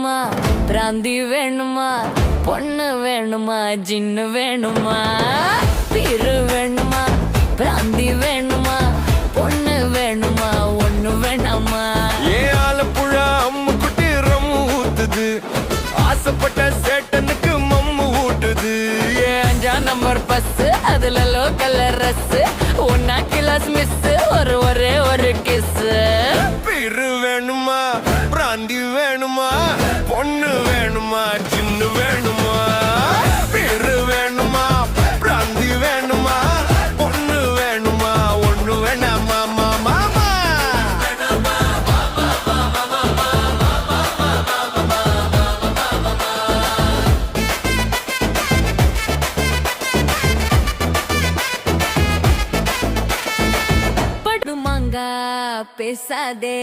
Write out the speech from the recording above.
வேணுமா பிராந்தி வேணுமா பொண்ணு வேணுமா ஜின்னு வேணுமா பீரு வேணுமா பிராந்தி வேணுமா பொண்ணு வேணுமா ஒண்ணு வேணாமா ஏன் ஆலப்புழா அம்மு குட்டி ரம்மு ஊத்துது ஆசைப்பட்ட சேட்டனுக்கு மம்மு ஊட்டுது ஏன் 5ஆம் நம்பர் பஸ் அதுல லோக்கல் ரஸ் ஒன்னா கிளாஸ் மிஸ் ஒரே ஒரு கிஸ் பீரு வேணுமா பிராந்தி வேணுமா பொண்ணு வேணுமா சின்ன வேணுமா பீரு வேணுமா பிராந்தி வேணுமா பொண்ணு வேணுமா ஒண்ணு வேணாமா மாமா படுமாங்க பேசாதே